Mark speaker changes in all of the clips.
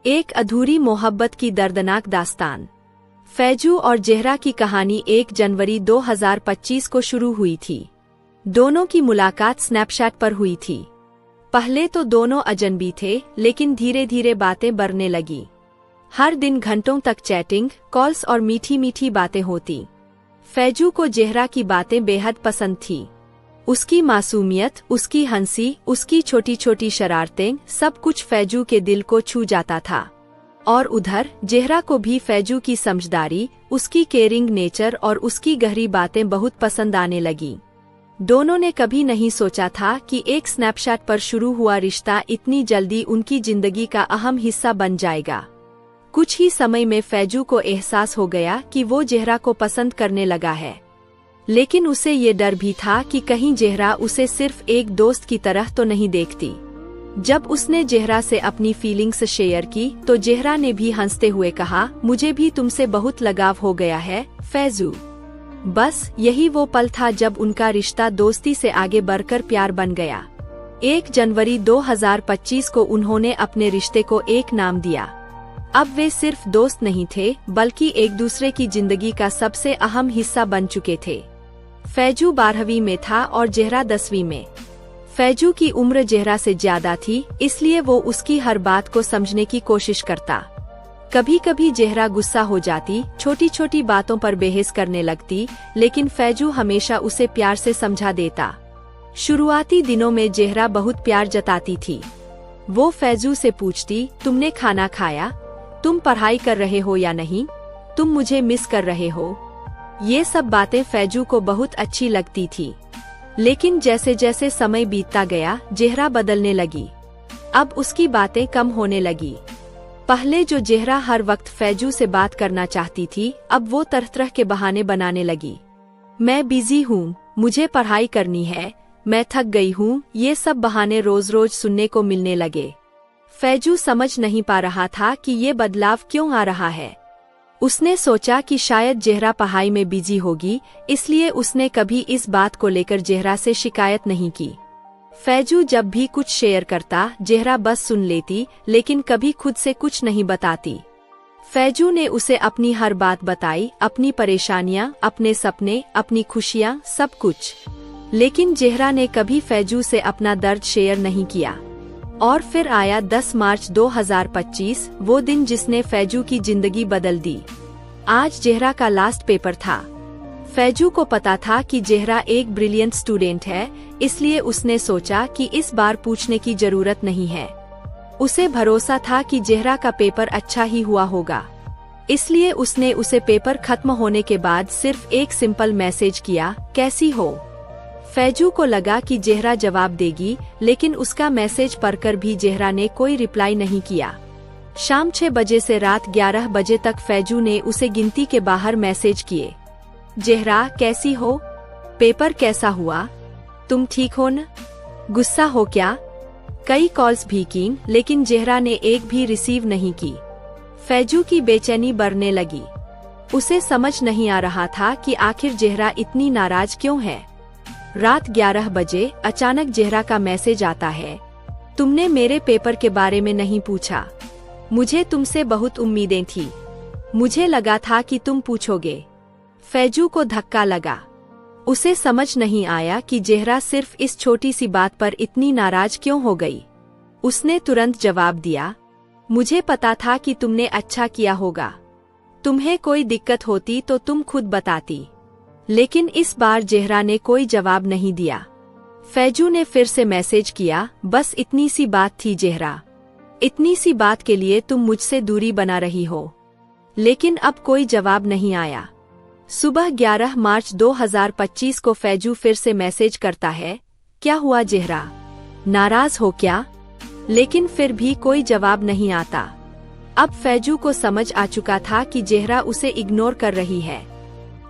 Speaker 1: एक अधूरी मोहब्बत की दर्दनाक दास्तान। फैजू और ज़हरा की कहानी 1 जनवरी 2025 को शुरू हुई थी। दोनों की मुलाकात स्नैपचैट पर हुई थी। पहले तो दोनों अजनबी थे, लेकिन धीरे धीरे बातें बढ़ने लगी। हर दिन घंटों तक चैटिंग, कॉल्स और मीठी मीठी बातें होती। फैजू को ज़हरा की बातें बेहद पसंद थी। उसकी मासूमियत, उसकी हंसी, उसकी छोटी छोटी शरारतें, सब कुछ फैजू के दिल को छू जाता था। और उधर ज़हरा को भी फैजू की समझदारी, उसकी केयरिंग नेचर और उसकी गहरी बातें बहुत पसंद आने लगी। दोनों ने कभी नहीं सोचा था कि एक स्नैपचैट पर शुरू हुआ रिश्ता इतनी जल्दी उनकी जिंदगी का अहम हिस्सा बन जाएगा। कुछ ही समय में फैजू को एहसास हो गया कि वो ज़हरा को पसंद करने लगा है। लेकिन उसे ये डर भी था कि कहीं ज़हरा उसे सिर्फ एक दोस्त की तरह तो नहीं देखती। जब उसने ज़हरा से अपनी फीलिंग्स शेयर की तो ज़हरा ने भी हंसते हुए कहा, मुझे भी तुमसे बहुत लगाव हो गया है फैजू। बस यही वो पल था जब उनका रिश्ता दोस्ती से आगे बढ़कर प्यार बन गया। 1 जनवरी 2025 को उन्होंने अपने रिश्ते को एक नाम दिया। अब वे सिर्फ दोस्त नहीं थे, बल्कि एक दूसरे की जिंदगी का सबसे अहम हिस्सा बन चुके थे। फैजू 12वीं में था और ज़हरा 10वीं में। फैजू की उम्र ज़हरा से ज्यादा थी, इसलिए वो उसकी हर बात को समझने की कोशिश करता। कभी कभी ज़हरा गुस्सा हो जाती, छोटी छोटी बातों पर बहस करने लगती, लेकिन फैजू हमेशा उसे प्यार से समझा देता। शुरुआती दिनों में ज़हरा बहुत प्यार जताती थी। वो फैजू से पूछती, तुमने खाना खाया? तुम पढ़ाई कर रहे हो या नहीं? तुम मुझे मिस कर रहे हो? ये सब बातें फैजू को बहुत अच्छी लगती थी। लेकिन जैसे जैसे समय बीतता गया, ज़हरा बदलने लगी। अब उसकी बातें कम होने लगी। पहले जो ज़हरा हर वक्त फैजू से बात करना चाहती थी, अब वो तरह तरह के बहाने बनाने लगी। मैं बिजी हूँ, मुझे पढ़ाई करनी है, मैं थक गई हूँ, ये सब बहाने रोज रोज सुनने को मिलने लगे। फैजू समझ नहीं पा रहा था कि ये बदलाव क्यों आ रहा है। उसने सोचा कि शायद ज़हरा पढ़ाई में बिजी होगी, इसलिए उसने कभी इस बात को लेकर ज़हरा से शिकायत नहीं की। फैजू जब भी कुछ शेयर करता, ज़हरा बस सुन लेती, लेकिन कभी खुद से कुछ नहीं बताती। फैजू ने उसे अपनी हर बात बताई, अपनी परेशानियां, अपने सपने, अपनी खुशियां, सब कुछ। लेकिन ज़हरा ने कभी फैजू से अपना दर्द शेयर नहीं किया। और फिर आया 10 मार्च 2025, वो दिन जिसने फैजू की जिंदगी बदल दी। आज ज़हरा का लास्ट पेपर था। फैजू को पता था कि ज़हरा एक ब्रिलियंट स्टूडेंट है, इसलिए उसने सोचा कि इस बार पूछने की जरूरत नहीं है। उसे भरोसा था कि ज़हरा का पेपर अच्छा ही हुआ होगा, इसलिए उसने उसे पेपर खत्म होने के बाद सिर्फ एक सिंपल मैसेज किया, कैसी हो? फैजू को लगा कि ज़हरा जवाब देगी, लेकिन उसका मैसेज पढ़कर भी ज़हरा ने कोई रिप्लाई नहीं किया। शाम 6 बजे से रात 11 बजे तक फैजू ने उसे गिनती के बाहर मैसेज किए। ज़हरा कैसी हो? पेपर कैसा हुआ? तुम ठीक हो न? गुस्सा हो क्या? कई कॉल्स भी की, लेकिन ज़हरा ने एक भी रिसीव नहीं की। फैजू की बेचैनी बढ़ने लगी। उसे समझ नहीं आ रहा था कि आखिर ज़हरा इतनी नाराज क्यों है। रात 11 बजे अचानक ज़हरा का मैसेज आता है, तुमने मेरे पेपर के बारे में नहीं पूछा। मुझे तुमसे बहुत उम्मीदें थी। मुझे लगा था कि तुम पूछोगे। फैजू को धक्का लगा। उसे समझ नहीं आया कि ज़हरा सिर्फ इस छोटी सी बात पर इतनी नाराज क्यों हो गई। उसने तुरंत जवाब दिया, मुझे पता था कि तुमने अच्छा किया होगा। तुम्हें कोई दिक्कत होती तो तुम खुद बताती। लेकिन इस बार ज़हरा ने कोई जवाब नहीं दिया। फैजू ने फिर से मैसेज किया, बस इतनी सी बात थी ज़हरा। इतनी सी बात के लिए तुम मुझसे दूरी बना रही हो। लेकिन अब कोई जवाब नहीं आया। सुबह 11 मार्च 2025 को फैजू फिर से मैसेज करता है, क्या हुआ ज़हरा? नाराज हो क्या? लेकिन फिर भी कोई जवाब नहीं आता। अब फैजू को समझ आ चुका था कि ज़हरा उसे इग्नोर कर रही है।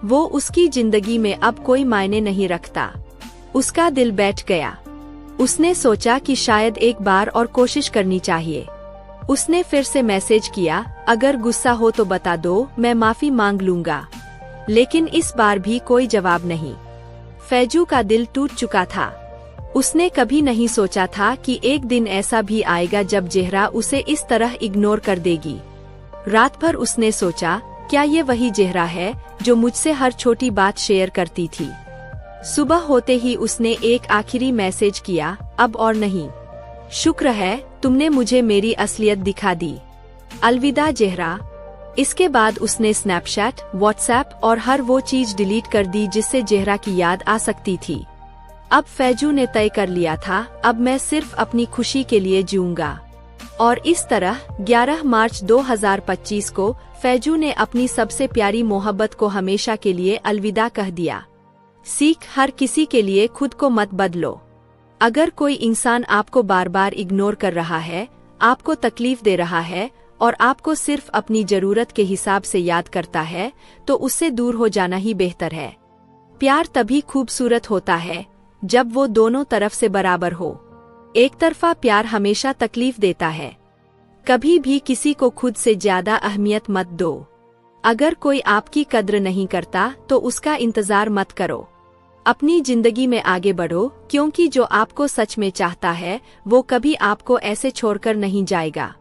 Speaker 1: वो उसकी जिंदगी में अब कोई मायने नहीं रखता। उसका दिल बैठ गया। उसने सोचा कि शायद एक बार और कोशिश करनी चाहिए। उसने फिर से मैसेज किया, अगर गुस्सा हो तो बता दो, मैं माफी मांग लूंगा। लेकिन इस बार भी कोई जवाब नहीं। फैजू का दिल टूट चुका था। उसने कभी नहीं सोचा था कि एक दिन ऐसा भी आएगा जब ज़ेहरा उसे इस तरह इग्नोर कर देगी। रात भर उसने सोचा, क्या ये वही ज़ेहरा है जो मुझसे हर छोटी बात शेयर करती थी। सुबह होते ही उसने एक आखिरी मैसेज किया, अब और नहीं। शुक्र है तुमने मुझे मेरी असलियत दिखा दी। अलविदा ज़ेहरा। इसके बाद उसने स्नैपचैट, व्हाट्सएप और हर वो चीज डिलीट कर दी जिससे ज़ेहरा की याद आ सकती थी। अब फैजू ने तय कर लिया था, अब मैं सिर्फ अपनी खुशी के लिए जीऊंगा। और इस तरह 11 मार्च 2025 को फैजू ने अपनी सबसे प्यारी मोहब्बत को हमेशा के लिए अलविदा कह दिया। सीख, हर किसी के लिए खुद को मत बदलो। अगर कोई इंसान आपको बार बार इग्नोर कर रहा है, आपको तकलीफ दे रहा है और आपको सिर्फ अपनी जरूरत के हिसाब से याद करता है, तो उससे दूर हो जाना ही बेहतर है। प्यार तभी खूबसूरत होता है जब वो दोनों तरफ से बराबर हो। एक तरफा प्यार हमेशा तकलीफ देता है। कभी भी किसी को खुद से ज्यादा अहमियत मत दो। अगर कोई आपकी कद्र नहीं करता तो उसका इंतजार मत करो। अपनी जिंदगी में आगे बढ़ो, क्योंकि जो आपको सच में चाहता है वो कभी आपको ऐसे छोड़कर नहीं जाएगा।